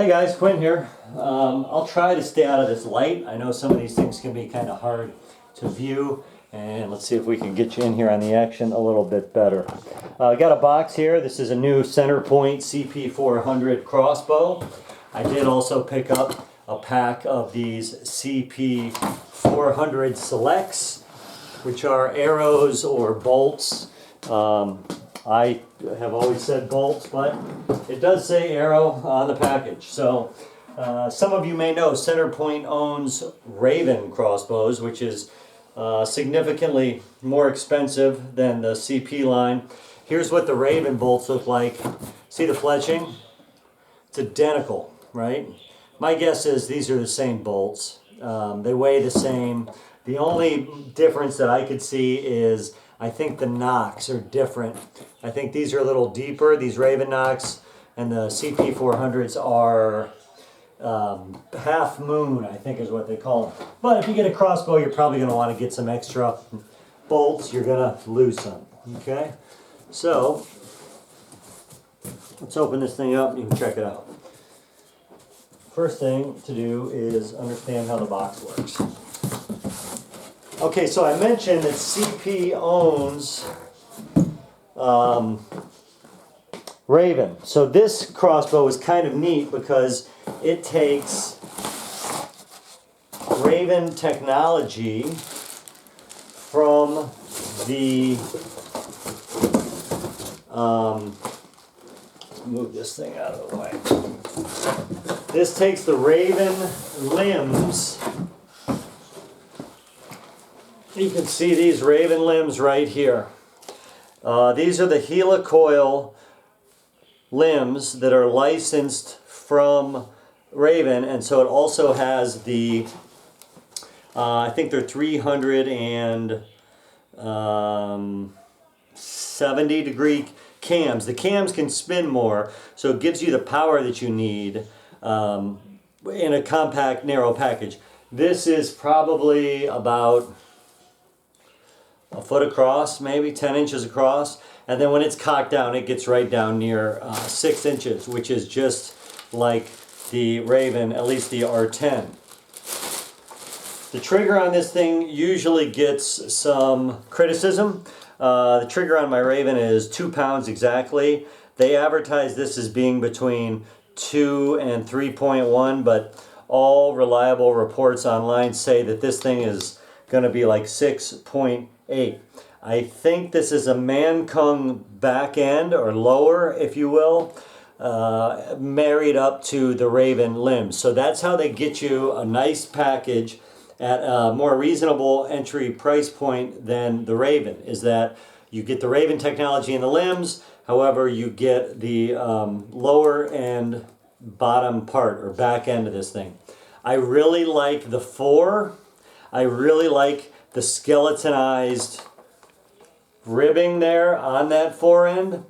Hey guys, Quinn here. I'll try to stay out of this light. I know some of these things can be kind of hard to view, and let's see if we can get you in here on the action a little bit better. I got a box here. This is a new Centerpoint CP400 crossbow. I did also pick up a pack of these CP400 selects, which are arrows or bolts. I have always said bolts, but it does say arrow on the package. So some of you may know Centerpoint owns Raven crossbows, which is significantly more expensive than the CP line. Here's what the Raven bolts look like. See the fletching? It's identical, right? My guess is these are the same bolts. They weigh the same. The only difference that I could see is I think the nocks are different. I think these are a little deeper, these Raven nocks, and the CP400s are half moon, I think is what they call them. But if you get a crossbow, you're probably going to want to get some extra bolts. You're going to lose some, okay? So, let's open this thing up and you can check it out. First thing to do is understand how the box works. Okay, so I mentioned that CP owns Raven. So this crossbow is kind of neat because it takes Raven technology from the move this thing out of the way. This takes the Raven limbs. You can see these Raven limbs right here. These are the helicoil limbs that are licensed from Raven, and so it also has the, I think they're 370 degree cams. The cams can spin more, so it gives you the power that you need in a compact, narrow package. This is probably about a foot across, maybe 10 inches across, and then when it's cocked down, it gets right down near 6 inches, which is just like the Raven, at least the R10. The trigger on this thing usually gets some criticism. The trigger on my Raven is 2 pounds exactly. They advertise this as being between 2 and 3.1, but all reliable reports online say that this thing is going to be like 6.8. I think this is a Mancung back end, or lower, if you will, married up to the Raven limbs. So that's how they get you a nice package at a more reasonable entry price point than the Raven, is that you get the Raven technology in the limbs, however you get the lower and bottom part or back end of this thing. I really like the 4. I really like the skeletonized ribbing there on that fore end.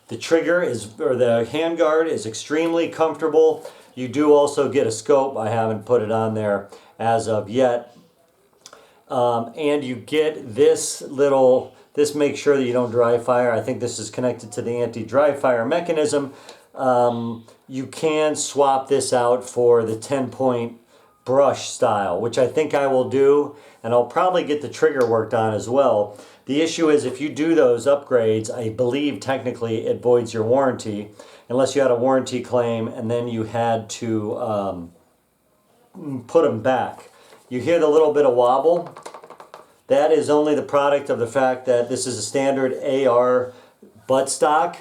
The trigger is, or the handguard is extremely comfortable. You do also get a scope. I haven't put it on there as of yet. And you get this little, this makes sure that you don't dry fire. I think this is connected to the anti-dry fire mechanism. You can swap this out for the 10-point brush style, which I think I will do, and I'll probably get the trigger worked on as well. The issue is if you do those upgrades, I believe technically it voids your warranty, unless you had a warranty claim and then you had to put them back. You hear the little bit of wobble? That is only the product of the fact that this is a standard AR buttstock.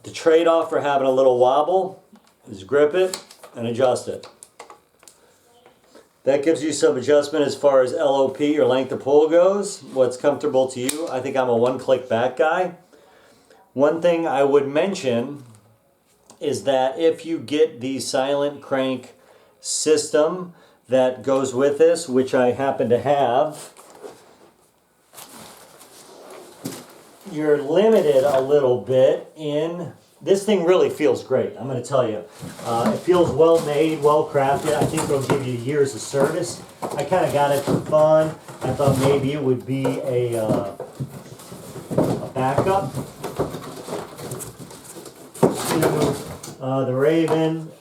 The trade-off for having a little wobble is grip it and adjust it. That gives you some adjustment as far as LOP, or length of pull, goes. What's comfortable to you. I think I'm a one-click back guy. One thing I would mention is that if you get the silent crank system that goes with this, which I happen to have, you're limited a little bit in... This thing really feels great, I'm going to tell you. It feels well made, well crafted. I think it'll give you years of service. I kind of got it for fun. I thought maybe it would be a backup to the Raven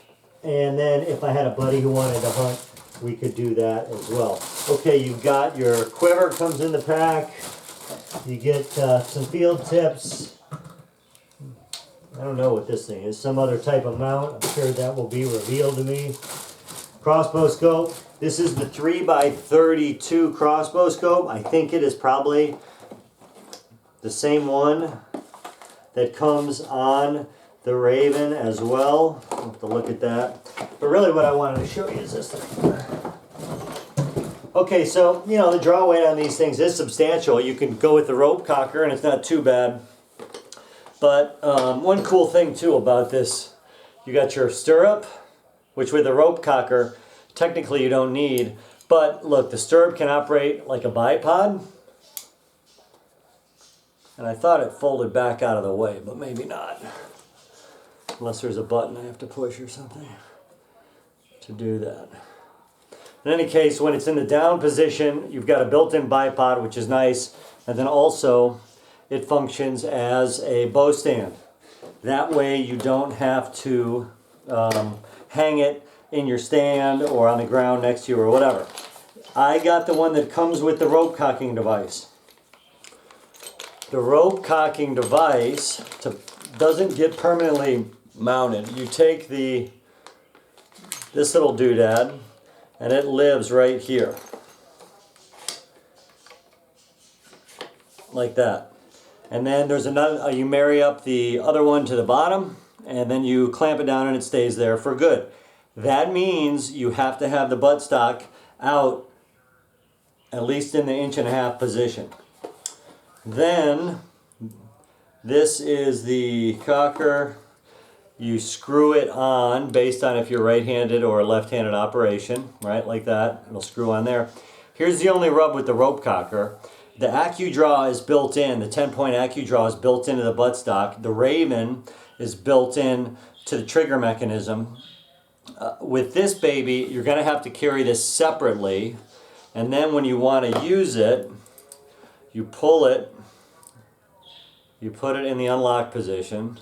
And then if I had a buddy who wanted to hunt, we could do that as well. Okay, you've got your quiver, comes in the pack. You get some field tips. I don't know what this thing is, some other type of mount. I'm sure that will be revealed to me. Crossbow scope. This is the 3x32 crossbow scope. I think it is probably the same one that comes on the Raven as well. I'll have to look at that. But really what I wanted to show you is this thing. Okay, so, you know, the draw weight on these things is substantial. You can go with the rope cocker and it's not too bad. But one cool thing too about this, you got your stirrup, which with the rope cocker, technically you don't need. But look, the stirrup can operate like a bipod. And I thought it folded back out of the way, but maybe not. Unless there's a button I have to push or something to do that. In any case, when it's in the down position, you've got a built-in bipod, which is nice. And then also, it functions as a bow stand. That way you don't have to hang it in your stand or on the ground next to you or whatever. I got the one that comes with the rope cocking device. The rope cocking device doesn't get permanently mounted. You take this little doodad and it lives right here. Like that. And then there's another, you marry up the other one to the bottom and then you clamp it down and it stays there for good. That means you have to have the buttstock out at least in the 1.5 inch position. Then this is the cocker. You screw it on based on if you're right-handed or left-handed operation, right, like that. It'll screw on there. Here's the only rub with the rope cocker. The Accudraw is built in. The 10-point Accudraw is built into the buttstock. The Raven is built in to the trigger mechanism. With this baby, you're going to have to carry this separately. And then when you want to use it, you pull it. You put it in the unlock position.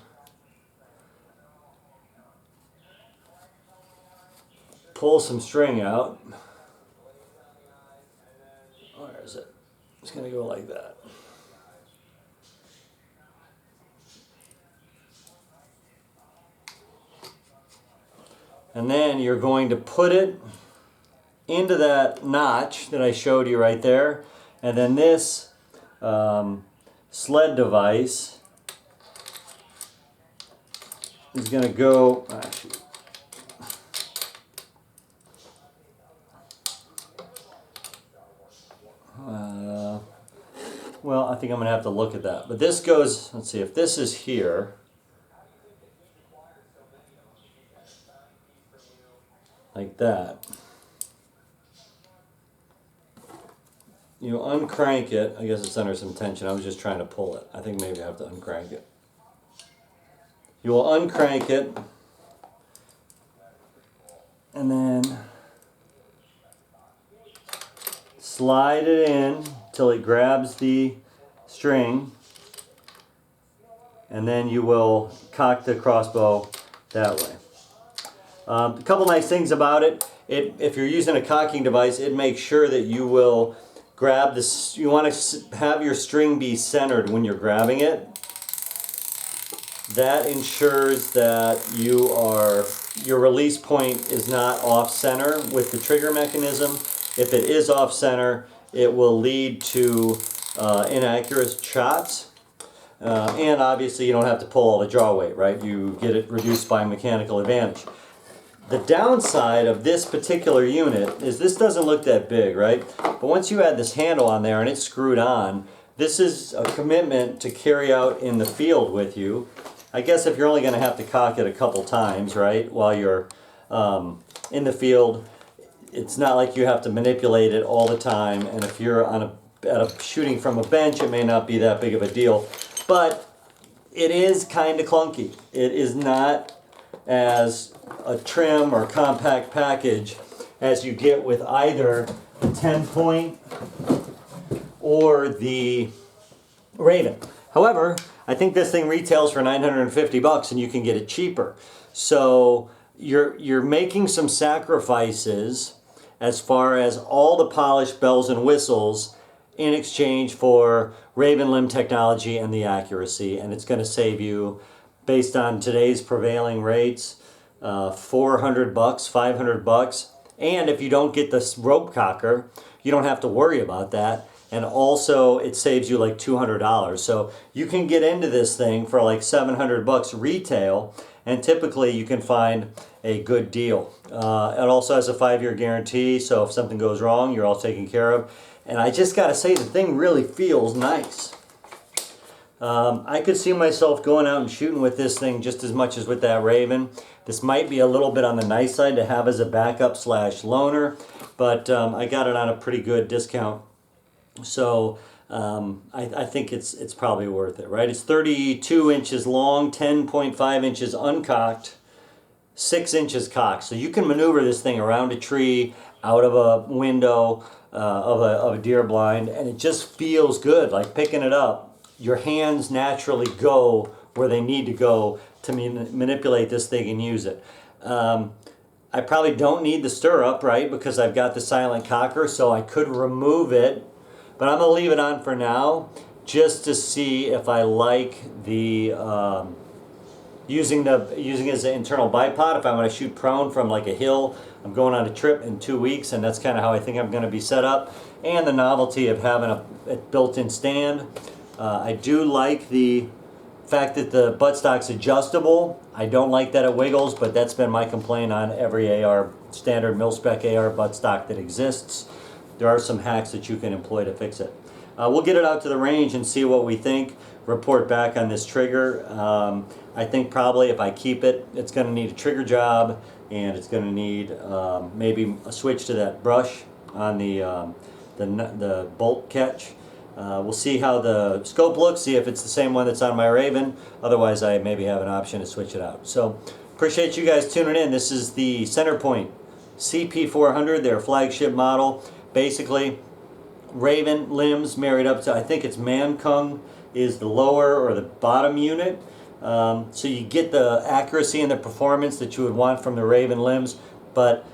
Pull some string out. Where is it? It's going to go like that. And then you're going to put it into that notch that I showed you right there. And then this sled device is going to go... Actually, well, I think I'm going to have to look at that. But this goes, let's see, if this is here, like that, you uncrank it. I guess it's under some tension. I was just trying to pull it. I think maybe I have to uncrank it. You will uncrank it, and then slide it in till it grabs the string, and then you will cock the crossbow that way. A couple nice things about it. If you're using a cocking device, it makes sure that you will grab this. You want to have your string be centered when you're grabbing it. That ensures that your release point is not off center with the trigger mechanism. If it is off center, it will lead to inaccurate shots. And obviously you don't have to pull all the draw weight, right? You get it reduced by mechanical advantage. The downside of this particular unit is this doesn't look that big, right? But once you add this handle on there and it's screwed on, this is a commitment to carry out in the field with you. I guess if you're only going to have to cock it a couple times, right, while you're in the field, it's not like you have to manipulate it all the time. And if you're shooting from a bench, it may not be that big of a deal. But it is kind of clunky. It is not as a trim or compact package as you get with either the 10-point or the Raven. However, I think this thing retails for $950 and you can get it cheaper. So you're making some sacrifices as far as all the polished bells and whistles in exchange for Raven limb technology and the accuracy, and it's going to save you, based on today's prevailing rates, $400, $500. And if you don't get this rope cocker, you don't have to worry about that. And also it saves you like $200. So you can get into this thing for like $700 retail, and typically you can find a good deal. It also has a 5-year guarantee, so if something goes wrong, you're all taken care of. And I just gotta say, the thing really feels nice. I could see myself going out and shooting with this thing just as much as with that Raven. This might be a little bit on the nice side to have as a backup / loaner, but I got it on a pretty good discount. So I think it's probably worth it, right? It's 32 inches long, 10.5 inches uncocked, 6 inches cocked. So you can maneuver this thing around a tree, out of a window of a deer blind, and it just feels good. Like picking it up, your hands naturally go where they need to go to manipulate this thing and use it. I probably don't need the stirrup, right, because I've got the silent cocker, so I could remove it, but I'm gonna leave it on for now just to see if I like the using it as an internal bipod. If I want to shoot prone from like a hill, I'm going on a trip in 2 weeks, and that's kind of how I think I'm going to be set up, and the novelty of having a built-in stand. I do like the fact that the buttstock's adjustable. I don't like that it wiggles, but that's been my complaint on every AR, standard mil-spec AR buttstock that exists. There are some hacks that you can employ to fix it. We'll get it out to the range and see what we think, report back on this trigger. I think probably if I keep it, it's going to need a trigger job, and it's going to need maybe a switch to that brush on the bolt catch. We'll see how the scope looks, see if it's the same one that's on my Raven. Otherwise, I maybe have an option to switch it out. So, appreciate you guys tuning in. This is the Centerpoint CP400, their flagship model. Basically, Raven limbs married up to, I think it's Mancung is the lower or the bottom unit. So you get the accuracy and the performance that you would want from the Raven limbs, but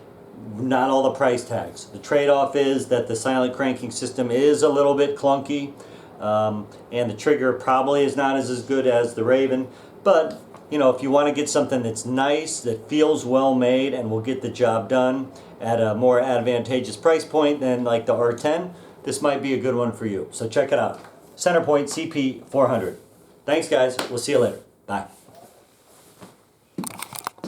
not all the price tags. The trade-off is that the silent cranking system is a little bit clunky, and the trigger probably is not as good as the Raven. But you know, if you want to get something that's nice, that feels well made, and will get the job done at a more advantageous price point than like the R10, this might be a good one for you. So check it out. Centerpoint CP400. Thanks guys. We'll see you later. Bye.